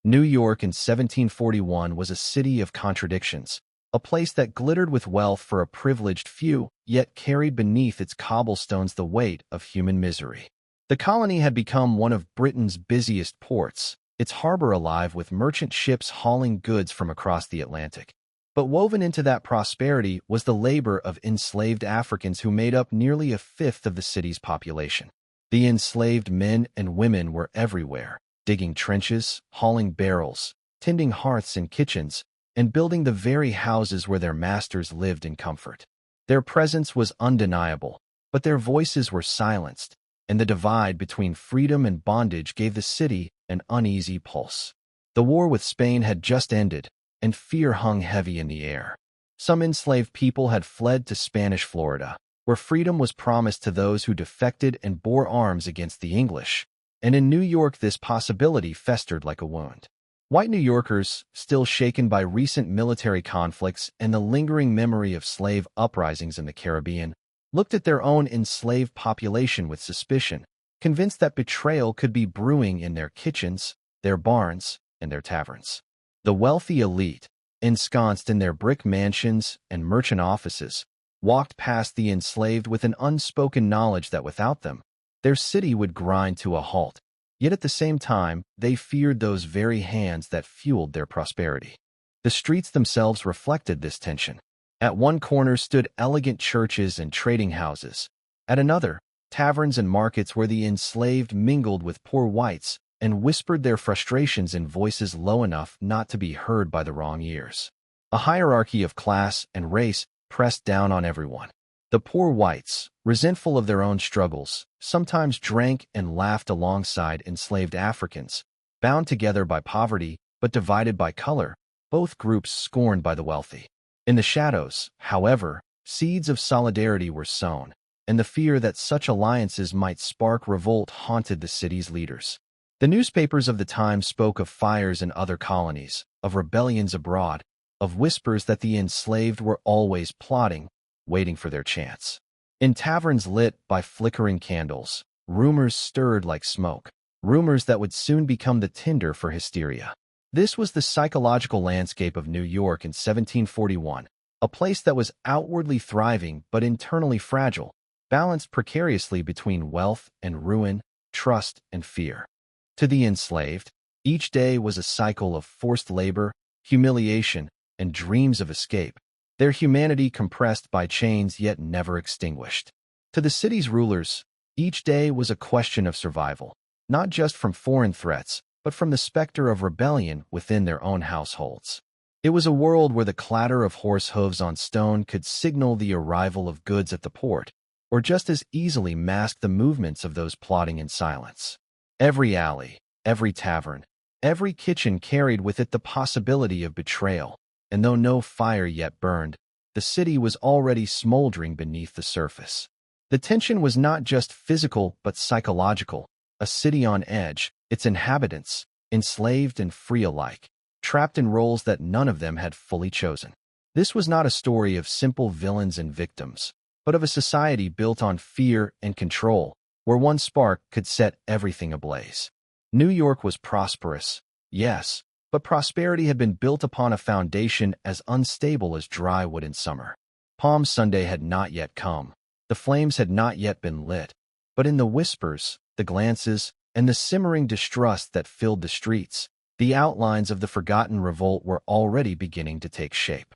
New York in 1741 was a city of contradictions, a place that glittered with wealth for a privileged few, yet carried beneath its cobblestones the weight of human misery. The colony had become one of Britain's busiest ports, its harbor alive with merchant ships hauling goods from across the Atlantic. But woven into that prosperity was the labor of enslaved Africans who made up nearly a fifth of the city's population. The enslaved men and women were everywhere, digging trenches, hauling barrels, tending hearths and kitchens, and building the very houses where their masters lived in comfort. Their presence was undeniable, but their voices were silenced, and the divide between freedom and bondage gave the city an uneasy pulse. The war with Spain had just ended, and fear hung heavy in the air. Some enslaved people had fled to Spanish Florida, where freedom was promised to those who defected and bore arms against the English, and in New York this possibility festered like a wound. White New Yorkers, still shaken by recent military conflicts and the lingering memory of slave uprisings in the Caribbean, looked at their own enslaved population with suspicion, convinced that betrayal could be brewing in their kitchens, their barns, and their taverns. The wealthy elite, ensconced in their brick mansions and merchant offices, walked past the enslaved with an unspoken knowledge that without them, their city would grind to a halt. Yet at the same time, they feared those very hands that fueled their prosperity. The streets themselves reflected this tension. At one corner stood elegant churches and trading houses. At another, taverns and markets where the enslaved mingled with poor whites and whispered their frustrations in voices low enough not to be heard by the wrong ears. A hierarchy of class and race pressed down on everyone. The poor whites, resentful of their own struggles, sometimes drank and laughed alongside enslaved Africans, bound together by poverty but divided by color, both groups scorned by the wealthy. In the shadows, however, seeds of solidarity were sown, and the fear that such alliances might spark revolt haunted the city's leaders. The newspapers of the time spoke of fires in other colonies, of rebellions abroad, of whispers that the enslaved were always plotting, waiting for their chance. In taverns lit by flickering candles, rumors stirred like smoke, rumors that would soon become the tinder for hysteria. This was the psychological landscape of New York in 1741, a place that was outwardly thriving but internally fragile, balanced precariously between wealth and ruin, trust and fear. To the enslaved, each day was a cycle of forced labor, humiliation, and dreams of escape, their humanity compressed by chains yet never extinguished. To the city's rulers, each day was a question of survival, not just from foreign threats, but from the specter of rebellion within their own households. It was a world where the clatter of horse hooves on stone could signal the arrival of goods at the port, or just as easily mask the movements of those plotting in silence. Every alley, every tavern, every kitchen carried with it the possibility of betrayal, and though no fire yet burned, the city was already smoldering beneath the surface. The tension was not just physical but psychological, a city on edge, its inhabitants, enslaved and free alike, trapped in roles that none of them had fully chosen. This was not a story of simple villains and victims, but of a society built on fear and control, where one spark could set everything ablaze. New York was prosperous, yes, but prosperity had been built upon a foundation as unstable as dry wood in summer. Palm Sunday had not yet come. The flames had not yet been lit. But in the whispers, the glances, and the simmering distrust that filled the streets, the outlines of the Forgotten Revolt were already beginning to take shape.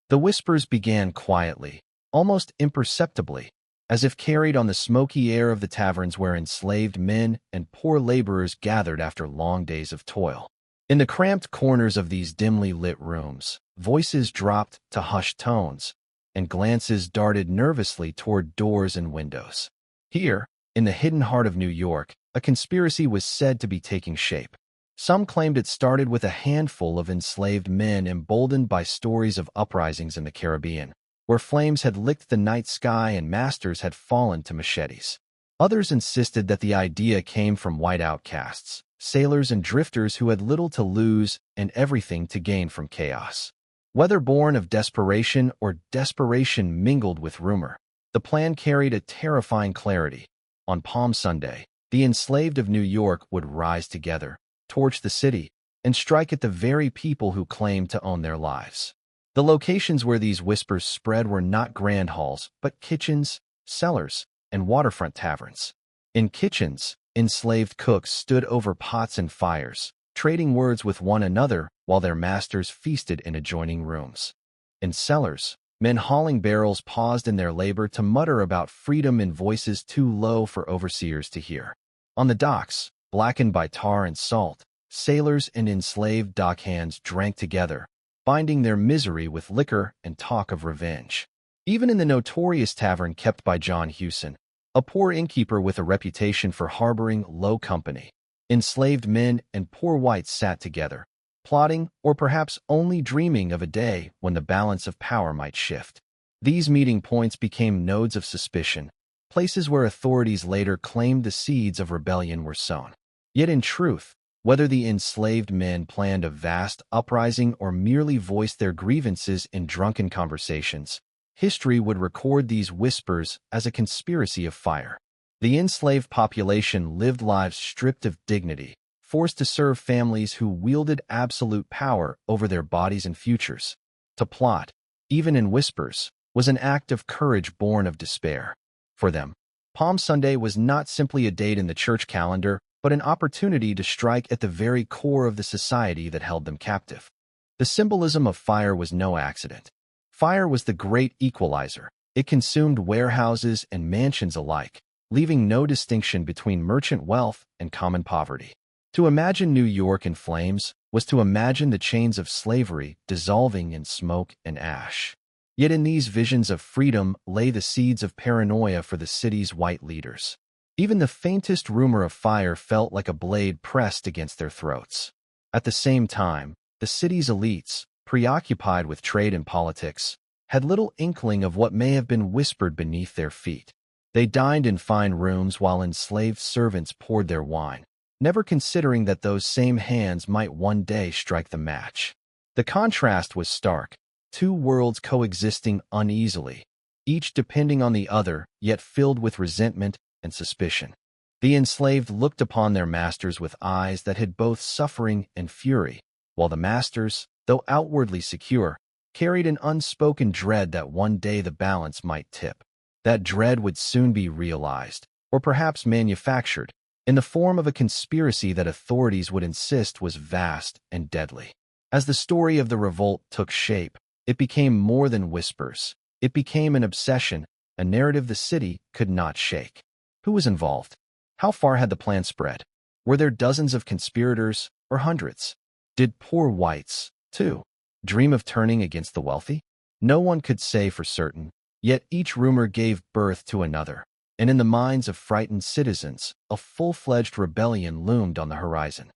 The whispers began quietly, almost imperceptibly, as if carried on the smoky air of the taverns where enslaved men and poor laborers gathered after long days of toil. In the cramped corners of these dimly lit rooms, voices dropped to hushed tones, and glances darted nervously toward doors and windows. Here, in the hidden heart of New York, a conspiracy was said to be taking shape. Some claimed it started with a handful of enslaved men emboldened by stories of uprisings in the Caribbean, where flames had licked the night sky and masters had fallen to machetes. Others insisted that the idea came from white outcasts, sailors and drifters who had little to lose and everything to gain from chaos. Whether born of desperation or desperation mingled with rumor, the plan carried a terrifying clarity. On Palm Sunday, the enslaved of New York would rise together, torch the city, and strike at the very people who claimed to own their lives. The locations where these whispers spread were not grand halls, but kitchens, cellars, and waterfront taverns. In kitchens, enslaved cooks stood over pots and fires, trading words with one another while their masters feasted in adjoining rooms. In cellars, men hauling barrels paused in their labor to mutter about freedom in voices too low for overseers to hear. On the docks, blackened by tar and salt, sailors and enslaved dockhands drank together, binding their misery with liquor and talk of revenge. Even in the notorious tavern kept by John Hewson, a poor innkeeper with a reputation for harboring low company, enslaved men and poor whites sat together, plotting or perhaps only dreaming of a day when the balance of power might shift. These meeting points became nodes of suspicion, places where authorities later claimed the seeds of rebellion were sown. Yet in truth, whether the enslaved men planned a vast uprising or merely voiced their grievances in drunken conversations, history would record these whispers as a conspiracy of fire. The enslaved population lived lives stripped of dignity, forced to serve families who wielded absolute power over their bodies and futures. To plot, even in whispers, was an act of courage born of despair. For them, Palm Sunday was not simply a date in the church calendar, but an opportunity to strike at the very core of the society that held them captive. The symbolism of fire was no accident. Fire was the great equalizer. It consumed warehouses and mansions alike, leaving no distinction between merchant wealth and common poverty. To imagine New York in flames was to imagine the chains of slavery dissolving in smoke and ash. Yet in these visions of freedom lay the seeds of paranoia for the city's white leaders. Even the faintest rumor of fire felt like a blade pressed against their throats. At the same time, the city's elites, preoccupied with trade and politics, had little inkling of what may have been whispered beneath their feet. They dined in fine rooms while enslaved servants poured their wine, never considering that those same hands might one day strike the match. The contrast was stark, two worlds coexisting uneasily, each depending on the other, yet filled with resentment and suspicion. The enslaved looked upon their masters with eyes that had both suffering and fury, while the masters, though outwardly secure, carried an unspoken dread that one day the balance might tip. That dread would soon be realized, or perhaps manufactured, in the form of a conspiracy that authorities would insist was vast and deadly. As the story of the revolt took shape, it became more than whispers. It became an obsession, a narrative the city could not shake. Who was involved? How far had the plan spread? Were there dozens of conspirators, or hundreds? Did poor whites, too, dream of turning against the wealthy? No one could say for certain, yet each rumor gave birth to another, and in the minds of frightened citizens, a full-fledged rebellion loomed on the horizon.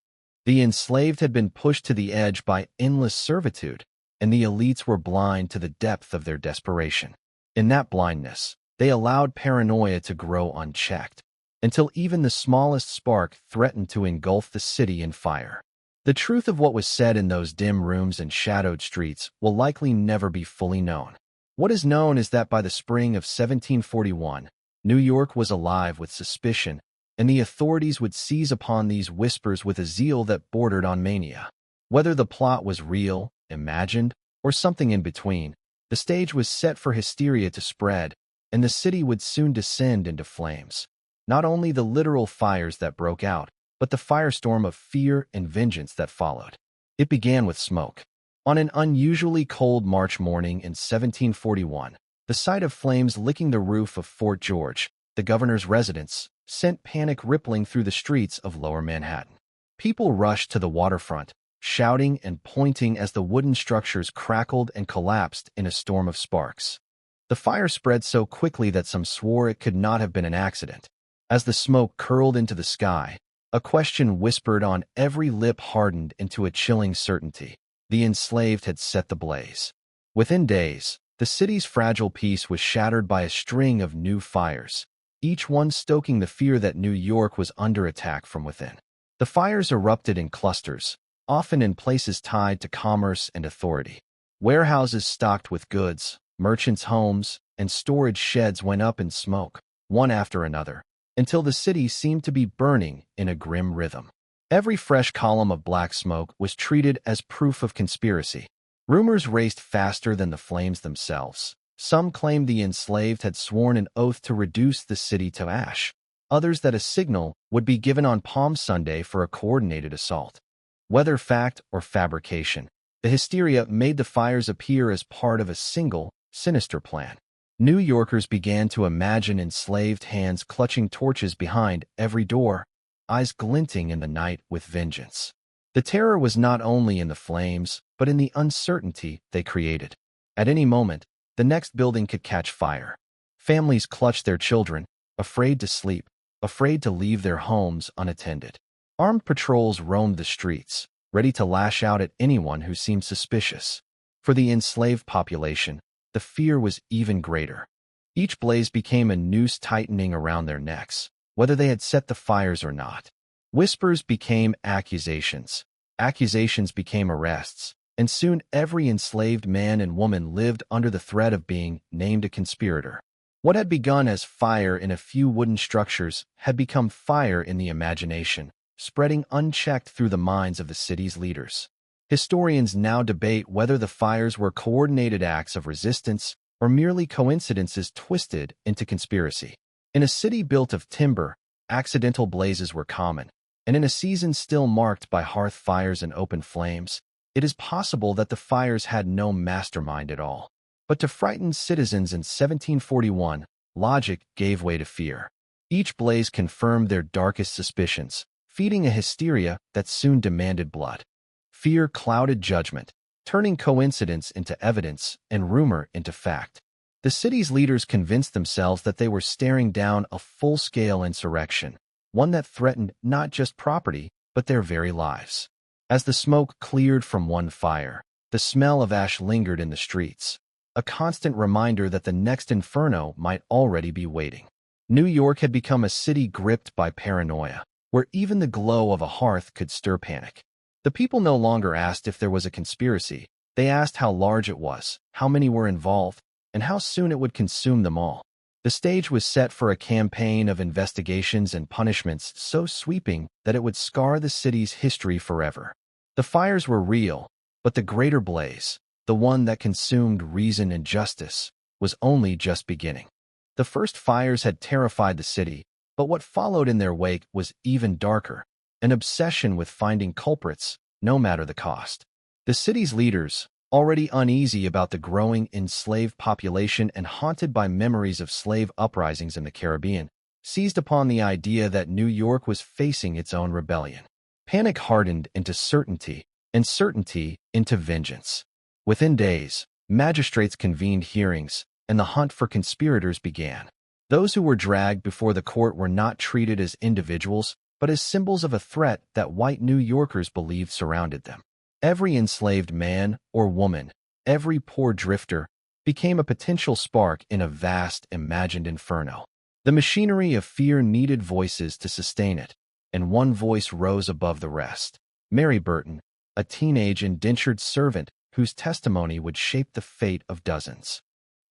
The enslaved had been pushed to the edge by endless servitude, and the elites were blind to the depth of their desperation. In that blindness, they allowed paranoia to grow unchecked, until even the smallest spark threatened to engulf the city in fire. The truth of what was said in those dim rooms and shadowed streets will likely never be fully known. What is known is that by the spring of 1741, New York was alive with suspicion, and the authorities would seize upon these whispers with a zeal that bordered on mania. Whether the plot was real, imagined, or something in between, the stage was set for hysteria to spread, and the city would soon descend into flames. Not only the literal fires that broke out, but the firestorm of fear and vengeance that followed. It began with smoke. On an unusually cold March morning in 1741, the sight of flames licking the roof of Fort George, the governor's residence, sent panic rippling through the streets of Lower Manhattan. People rushed to the waterfront, shouting and pointing as the wooden structures crackled and collapsed in a storm of sparks. The fire spread so quickly that some swore it could not have been an accident. As the smoke curled into the sky, a question whispered on every lip hardened into a chilling certainty. The enslaved had set the blaze. Within days, the city's fragile peace was shattered by a string of new fires, each one stoking the fear that New York was under attack from within. The fires erupted in clusters, often in places tied to commerce and authority. Warehouses stocked with goods, merchants' homes, and storage sheds went up in smoke, one after another, until the city seemed to be burning in a grim rhythm. Every fresh column of black smoke was treated as proof of conspiracy. Rumors raced faster than the flames themselves. Some claimed the enslaved had sworn an oath to reduce the city to ash. Others that a signal would be given on Palm Sunday for a coordinated assault. Whether fact or fabrication, the hysteria made the fires appear as part of a single, sinister plan. New Yorkers began to imagine enslaved hands clutching torches behind every door, eyes glinting in the night with vengeance. The terror was not only in the flames, but in the uncertainty they created. At any moment, the next building could catch fire. Families clutched their children, afraid to sleep, afraid to leave their homes unattended. Armed patrols roamed the streets, ready to lash out at anyone who seemed suspicious. For the enslaved population, the fear was even greater. Each blaze became a noose tightening around their necks, whether they had set the fires or not. Whispers became accusations. Accusations became arrests, and soon every enslaved man and woman lived under the threat of being named a conspirator. What had begun as fire in a few wooden structures had become fire in the imagination, spreading unchecked through the minds of the city's leaders. Historians now debate whether the fires were coordinated acts of resistance or merely coincidences twisted into conspiracy. In a city built of timber, accidental blazes were common, and in a season still marked by hearth fires and open flames, it is possible that the fires had no mastermind at all. But to frightened citizens in 1741, logic gave way to fear. Each blaze confirmed their darkest suspicions, feeding a hysteria that soon demanded blood. Fear clouded judgment, turning coincidence into evidence and rumor into fact. The city's leaders convinced themselves that they were staring down a full-scale insurrection, one that threatened not just property, but their very lives. As the smoke cleared from one fire, the smell of ash lingered in the streets, a constant reminder that the next inferno might already be waiting. New York had become a city gripped by paranoia, where even the glow of a hearth could stir panic. The people no longer asked if there was a conspiracy. They asked how large it was, how many were involved, and how soon it would consume them all. The stage was set for a campaign of investigations and punishments so sweeping that it would scar the city's history forever. The fires were real, but the greater blaze, the one that consumed reason and justice, was only just beginning. The first fires had terrified the city, but what followed in their wake was even darker, an obsession with finding culprits, no matter the cost. The city's leaders, already uneasy about the growing enslaved population and haunted by memories of slave uprisings in the Caribbean, seized upon the idea that New York was facing its own rebellion. Panic hardened into certainty, and certainty into vengeance. Within days, magistrates convened hearings, and the hunt for conspirators began. Those who were dragged before the court were not treated as individuals, but as symbols of a threat that white New Yorkers believed surrounded them. Every enslaved man or woman, every poor drifter, became a potential spark in a vast, imagined inferno. The machinery of fear needed voices to sustain it, and one voice rose above the rest. Mary Burton, a teenage indentured servant whose testimony would shape the fate of dozens.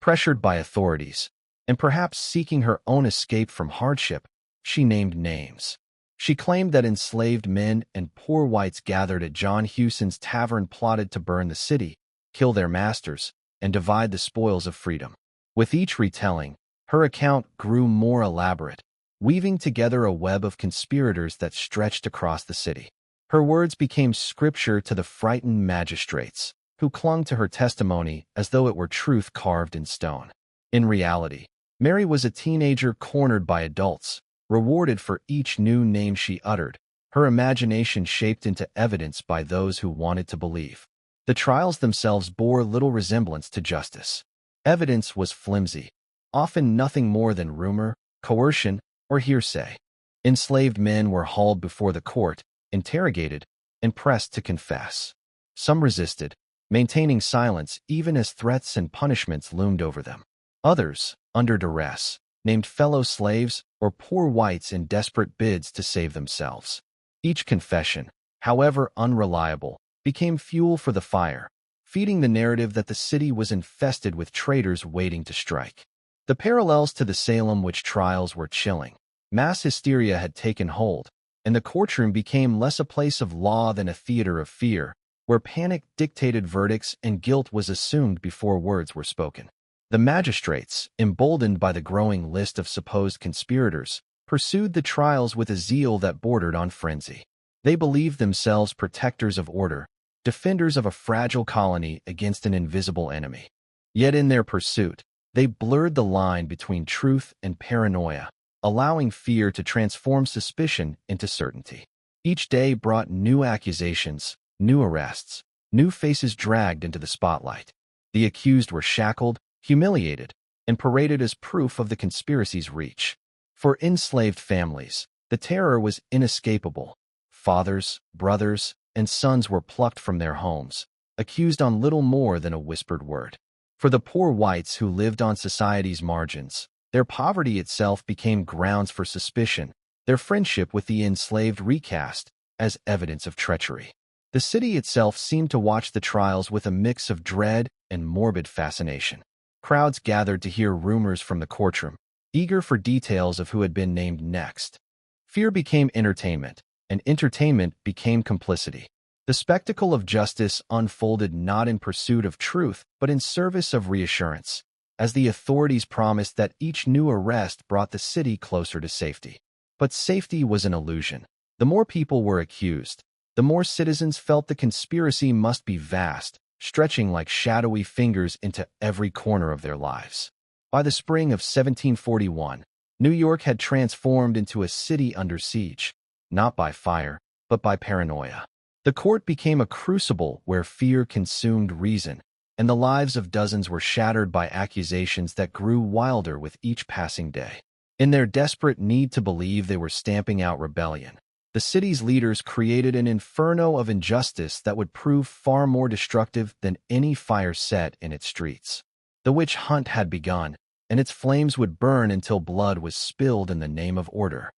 Pressured by authorities, and perhaps seeking her own escape from hardship, she named names. She claimed that enslaved men and poor whites gathered at John Hewson's tavern plotted to burn the city, kill their masters, and divide the spoils of freedom. With each retelling, her account grew more elaborate, weaving together a web of conspirators that stretched across the city. Her words became scripture to the frightened magistrates, who clung to her testimony as though it were truth carved in stone. In reality, Mary was a teenager cornered by adults, rewarded for each new name she uttered, her imagination shaped into evidence by those who wanted to believe. The trials themselves bore little resemblance to justice. Evidence was flimsy, often nothing more than rumor, coercion, or hearsay. Enslaved men were hauled before the court, interrogated, and pressed to confess. Some resisted, maintaining silence even as threats and punishments loomed over them. Others, under duress, named fellow slaves or poor whites in desperate bids to save themselves. Each confession, however unreliable, became fuel for the fire, feeding the narrative that the city was infested with traitors waiting to strike. The parallels to the Salem witch trials were chilling. Mass hysteria had taken hold, and the courtroom became less a place of law than a theater of fear, where panic dictated verdicts and guilt was assumed before words were spoken. The magistrates, emboldened by the growing list of supposed conspirators, pursued the trials with a zeal that bordered on frenzy. They believed themselves protectors of order, defenders of a fragile colony against an invisible enemy. Yet in their pursuit, they blurred the line between truth and paranoia, allowing fear to transform suspicion into certainty. Each day brought new accusations, new arrests, new faces dragged into the spotlight. The accused were shackled, humiliated, and paraded as proof of the conspiracy's reach. For enslaved families, the terror was inescapable. Fathers, brothers, and sons were plucked from their homes, accused on little more than a whispered word. For the poor whites who lived on society's margins, their poverty itself became grounds for suspicion, their friendship with the enslaved recast as evidence of treachery. The city itself seemed to watch the trials with a mix of dread and morbid fascination. Crowds gathered to hear rumors from the courtroom, eager for details of who had been named next. Fear became entertainment, and entertainment became complicity. The spectacle of justice unfolded not in pursuit of truth, but in service of reassurance, as the authorities promised that each new arrest brought the city closer to safety. But safety was an illusion. The more people were accused, the more citizens felt the conspiracy must be vast, stretching like shadowy fingers into every corner of their lives. By the spring of 1741, New York had transformed into a city under siege, not by fire, but by paranoia. The court became a crucible where fear consumed reason, and the lives of dozens were shattered by accusations that grew wilder with each passing day. In their desperate need to believe they were stamping out rebellion, the city's leaders created an inferno of injustice that would prove far more destructive than any fire set in its streets. The witch hunt had begun, and its flames would burn until blood was spilled in the name of order.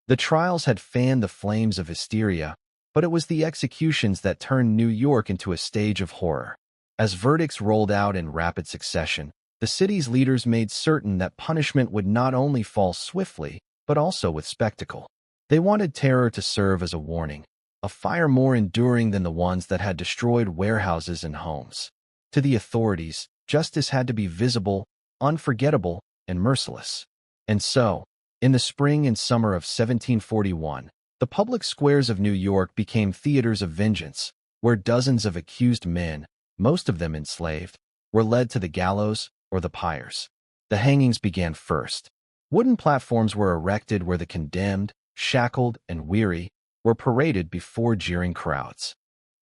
The trials had fanned the flames of hysteria, but it was the executions that turned New York into a stage of horror. As verdicts rolled out in rapid succession, the city's leaders made certain that punishment would not only fall swiftly, but also with spectacle. They wanted terror to serve as a warning, a fire more enduring than the ones that had destroyed warehouses and homes. To the authorities, justice had to be visible, unforgettable, and merciless. And so, in the spring and summer of 1741, the public squares of New York became theaters of vengeance, where dozens of accused men, most of them enslaved, were led to the gallows or the pyres. The hangings began first. Wooden platforms were erected where the condemned, shackled and weary, were paraded before jeering crowds.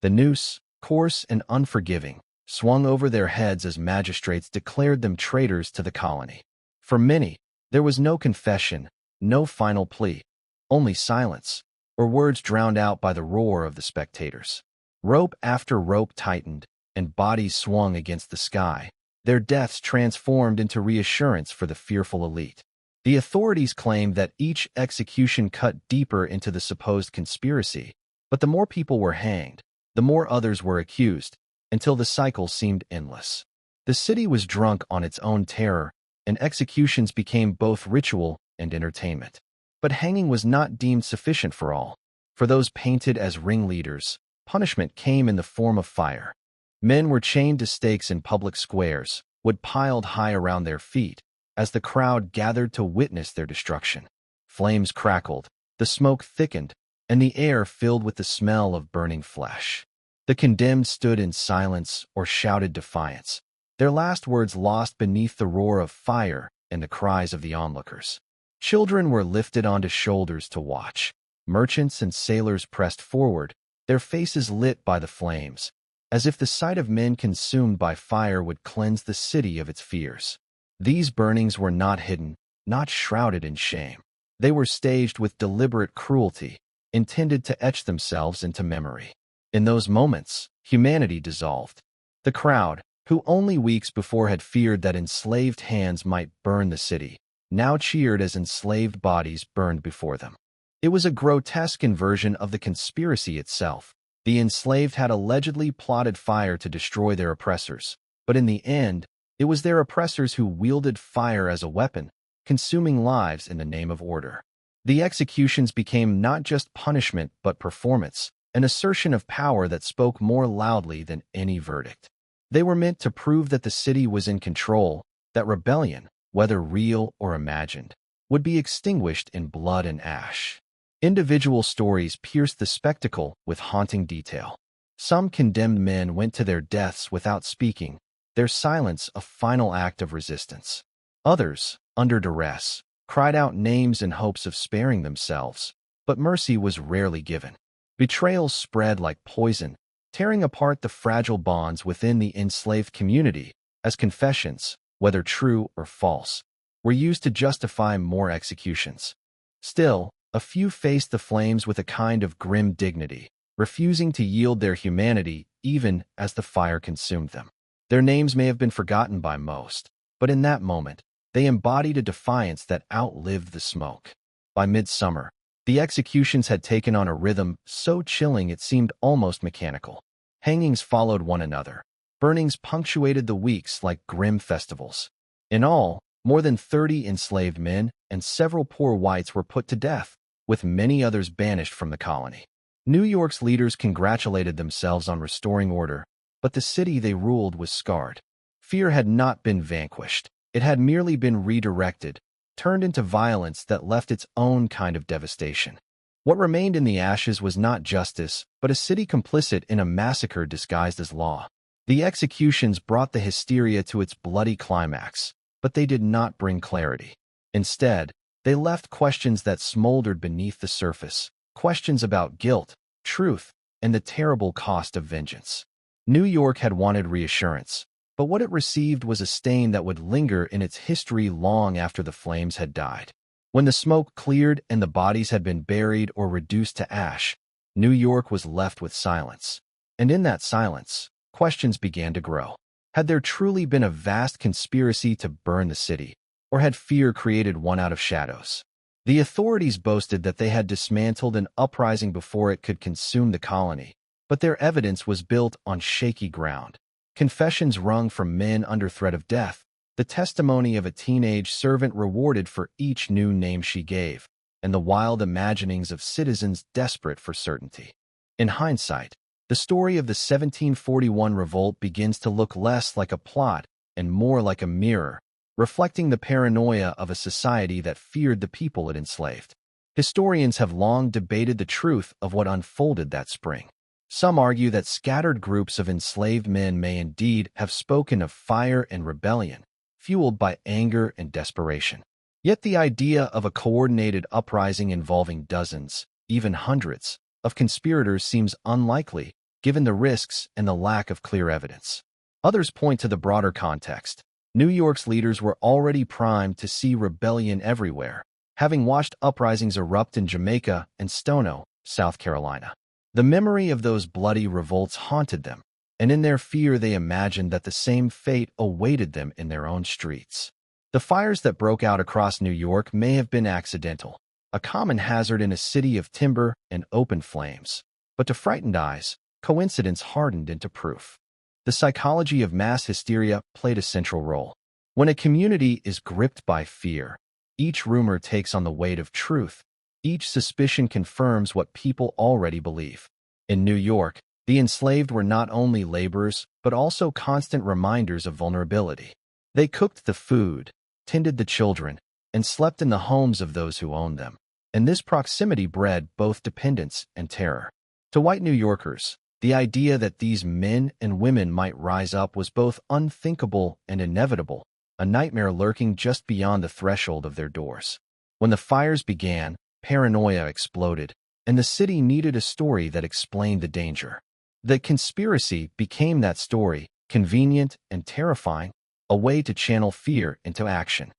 The noose, coarse and unforgiving, swung over their heads as magistrates declared them traitors to the colony. For many, there was no confession, no final plea, only silence, or words drowned out by the roar of the spectators. Rope after rope tightened, and bodies swung against the sky, their deaths transformed into reassurance for the fearful elite. The authorities claimed that each execution cut deeper into the supposed conspiracy, but the more people were hanged, the more others were accused, until the cycle seemed endless. The city was drunk on its own terror, and executions became both ritual and entertainment. But hanging was not deemed sufficient for all. For those painted as ringleaders, punishment came in the form of fire. Men were chained to stakes in public squares, wood piled high around their feet, as the crowd gathered to witness their destruction. Flames crackled, the smoke thickened, and the air filled with the smell of burning flesh. The condemned stood in silence or shouted defiance, their last words lost beneath the roar of fire and the cries of the onlookers. Children were lifted onto shoulders to watch. Merchants and sailors pressed forward, their faces lit by the flames, as if the sight of men consumed by fire would cleanse the city of its fears. These burnings were not hidden, not shrouded in shame. They were staged with deliberate cruelty, intended to etch themselves into memory. In those moments, humanity dissolved. The crowd, who only weeks before had feared that enslaved hands might burn the city, now cheered as enslaved bodies burned before them. It was a grotesque inversion of the conspiracy itself. The enslaved had allegedly plotted fire to destroy their oppressors, but in the end, it was their oppressors who wielded fire as a weapon, consuming lives in the name of order. The executions became not just punishment but performance, an assertion of power that spoke more loudly than any verdict. They were meant to prove that the city was in control, that rebellion, whether real or imagined, would be extinguished in blood and ash. Individual stories pierced the spectacle with haunting detail. Some condemned men went to their deaths without speaking, their silence a final act of resistance. Others, under duress, cried out names in hopes of sparing themselves, but mercy was rarely given. Betrayals spread like poison, tearing apart the fragile bonds within the enslaved community, as confessions, whether true or false, were used to justify more executions. Still, a few faced the flames with a kind of grim dignity, refusing to yield their humanity even as the fire consumed them. Their names may have been forgotten by most, but in that moment, they embodied a defiance that outlived the smoke. By midsummer, the executions had taken on a rhythm so chilling it seemed almost mechanical. Hangings followed one another. Burnings punctuated the weeks like grim festivals. In all, more than 30 enslaved men and several poor whites were put to death, with many others banished from the colony. New York's leaders congratulated themselves on restoring order, but the city they ruled was scarred. Fear had not been vanquished. It had merely been redirected, turned into violence that left its own kind of devastation. What remained in the ashes was not justice, but a city complicit in a massacre disguised as law. The executions brought the hysteria to its bloody climax, but they did not bring clarity. Instead, they left questions that smoldered beneath the surface, questions about guilt, truth, and the terrible cost of vengeance. New York had wanted reassurance, but what it received was a stain that would linger in its history long after the flames had died. When the smoke cleared and the bodies had been buried or reduced to ash, New York was left with silence. And in that silence, questions began to grow. Had there truly been a vast conspiracy to burn the city, or had fear created one out of shadows? The authorities boasted that they had dismantled an uprising before it could consume the colony, but their evidence was built on shaky ground. Confessions wrung from men under threat of death, the testimony of a teenage servant rewarded for each new name she gave, and the wild imaginings of citizens desperate for certainty. In hindsight, the story of the 1741 revolt begins to look less like a plot and more like a mirror, reflecting the paranoia of a society that feared the people it enslaved. Historians have long debated the truth of what unfolded that spring. Some argue that scattered groups of enslaved men may indeed have spoken of fire and rebellion, fueled by anger and desperation. Yet the idea of a coordinated uprising involving dozens, even hundreds, of conspirators seems unlikely, given the risks and the lack of clear evidence. Others point to the broader context. New York's leaders were already primed to see rebellion everywhere, having watched uprisings erupt in Jamaica and Stono, South Carolina. The memory of those bloody revolts haunted them, and in their fear they imagined that the same fate awaited them in their own streets. The fires that broke out across New York may have been accidental, a common hazard in a city of timber and open flames. But to frightened eyes, coincidence hardened into proof. The psychology of mass hysteria played a central role. When a community is gripped by fear, each rumor takes on the weight of truth. Each suspicion confirms what people already believe. In New York, the enslaved were not only laborers, but also constant reminders of vulnerability. They cooked the food, tended the children, and slept in the homes of those who owned them. And this proximity bred both dependence and terror. To white New Yorkers, the idea that these men and women might rise up was both unthinkable and inevitable, a nightmare lurking just beyond the threshold of their doors. When the fires began, paranoia exploded, and the city needed a story that explained the danger. The conspiracy became that story, convenient and terrifying, a way to channel fear into action.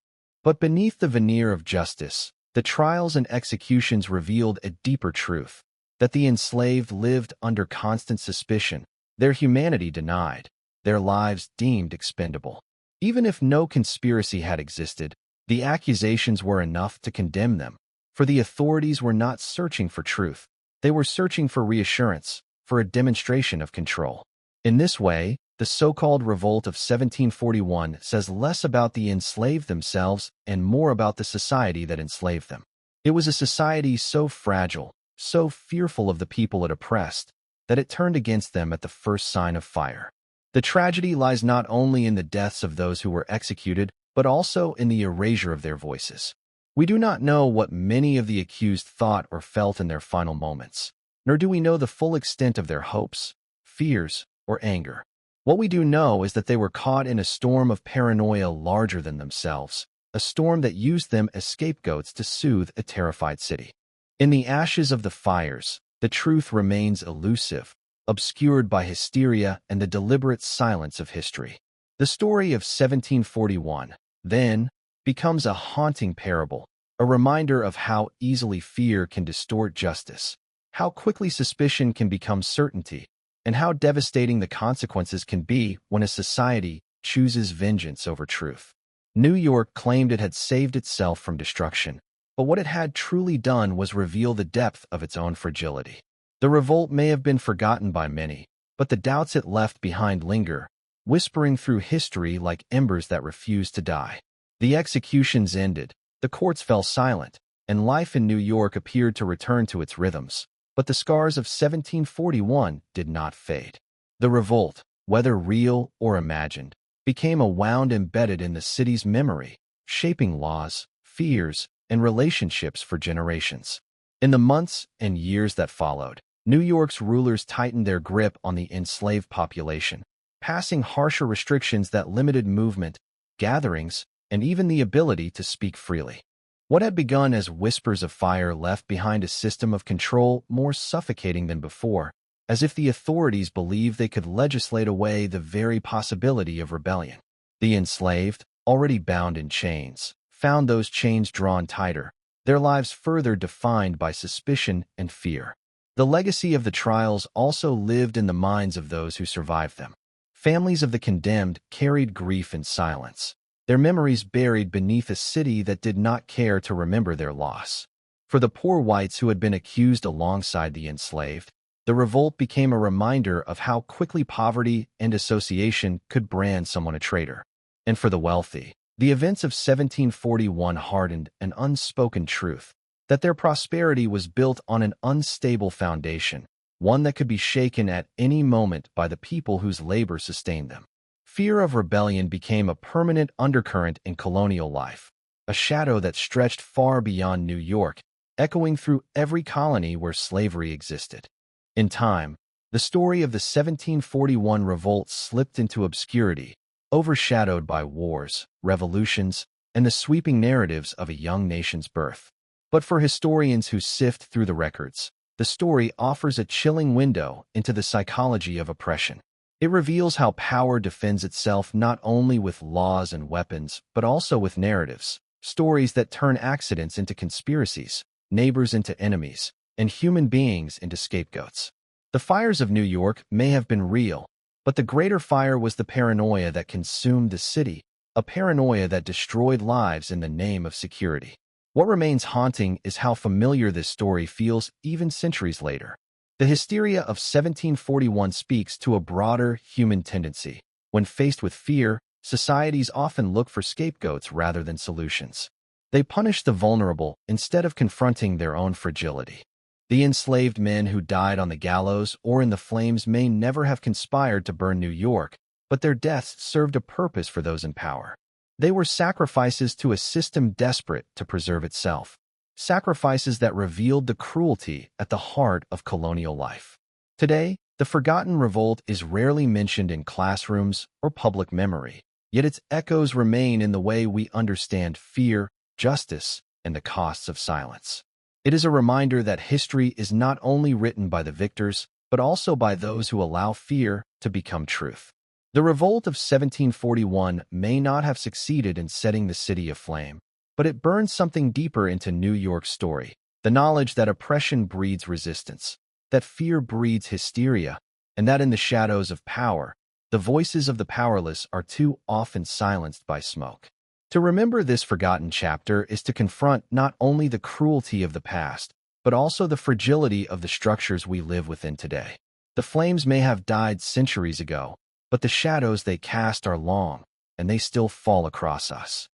But beneath the veneer of justice, the trials and executions revealed a deeper truth, that the enslaved lived under constant suspicion, their humanity denied, their lives deemed expendable. Even if no conspiracy had existed, the accusations were enough to condemn them, for the authorities were not searching for truth. They were searching for reassurance, for a demonstration of control. In this way, the so-called Revolt of 1741 says less about the enslaved themselves and more about the society that enslaved them. It was a society so fragile, so fearful of the people it oppressed, that it turned against them at the first sign of fire. The tragedy lies not only in the deaths of those who were executed, but also in the erasure of their voices. We do not know what many of the accused thought or felt in their final moments, nor do we know the full extent of their hopes, fears, or anger. What we do know is that they were caught in a storm of paranoia larger than themselves, a storm that used them as scapegoats to soothe a terrified city. In the ashes of the fires, the truth remains elusive, obscured by hysteria and the deliberate silence of history. The story of 1741, then, becomes a haunting parable, a reminder of how easily fear can distort justice, how quickly suspicion can become certainty, and how devastating the consequences can be when a society chooses vengeance over truth. New York claimed it had saved itself from destruction, but what it had truly done was reveal the depth of its own fragility. The revolt may have been forgotten by many, but the doubts it left behind linger, whispering through history like embers that refuse to die. The executions ended, the courts fell silent, and life in New York appeared to return to its rhythms. But the scars of 1741 did not fade. The revolt, whether real or imagined, became a wound embedded in the city's memory, shaping laws, fears, and relationships for generations. In the months and years that followed, New York's rulers tightened their grip on the enslaved population, passing harsher restrictions that limited movement, gatherings, and even the ability to speak freely. What had begun as whispers of fire left behind a system of control more suffocating than before, as if the authorities believed they could legislate away the very possibility of rebellion. The enslaved, already bound in chains, found those chains drawn tighter, their lives further defined by suspicion and fear. The legacy of the trials also lived in the minds of those who survived them. Families of the condemned carried grief in silence, their memories buried beneath a city that did not care to remember their loss. For the poor whites who had been accused alongside the enslaved, the revolt became a reminder of how quickly poverty and association could brand someone a traitor. And for the wealthy, the events of 1741 hardened an unspoken truth, that their prosperity was built on an unstable foundation, one that could be shaken at any moment by the people whose labor sustained them. Fear of rebellion became a permanent undercurrent in colonial life, a shadow that stretched far beyond New York, echoing through every colony where slavery existed. In time, the story of the 1741 revolt slipped into obscurity, overshadowed by wars, revolutions, and the sweeping narratives of a young nation's birth. But for historians who sift through the records, the story offers a chilling window into the psychology of oppression. It reveals how power defends itself not only with laws and weapons, but also with narratives, stories that turn accidents into conspiracies, neighbors into enemies, and human beings into scapegoats. The fires of New York may have been real, but the greater fire was the paranoia that consumed the city, a paranoia that destroyed lives in the name of security. What remains haunting is how familiar this story feels even centuries later. The hysteria of 1741 speaks to a broader human tendency. When faced with fear, societies often look for scapegoats rather than solutions. They punish the vulnerable instead of confronting their own fragility. The enslaved men who died on the gallows or in the flames may never have conspired to burn New York, but their deaths served a purpose for those in power. They were sacrifices to a system desperate to preserve itself. Sacrifices that revealed the cruelty at the heart of colonial life. Today, the Forgotten Revolt is rarely mentioned in classrooms or public memory, yet its echoes remain in the way we understand fear, justice, and the costs of silence. It is a reminder that history is not only written by the victors, but also by those who allow fear to become truth. The revolt of 1741 may not have succeeded in setting the city aflame, but it burns something deeper into New York's story, the knowledge that oppression breeds resistance, that fear breeds hysteria, and that in the shadows of power, the voices of the powerless are too often silenced by smoke. To remember this forgotten chapter is to confront not only the cruelty of the past, but also the fragility of the structures we live within today. The flames may have died centuries ago, but the shadows they cast are long, and they still fall across us.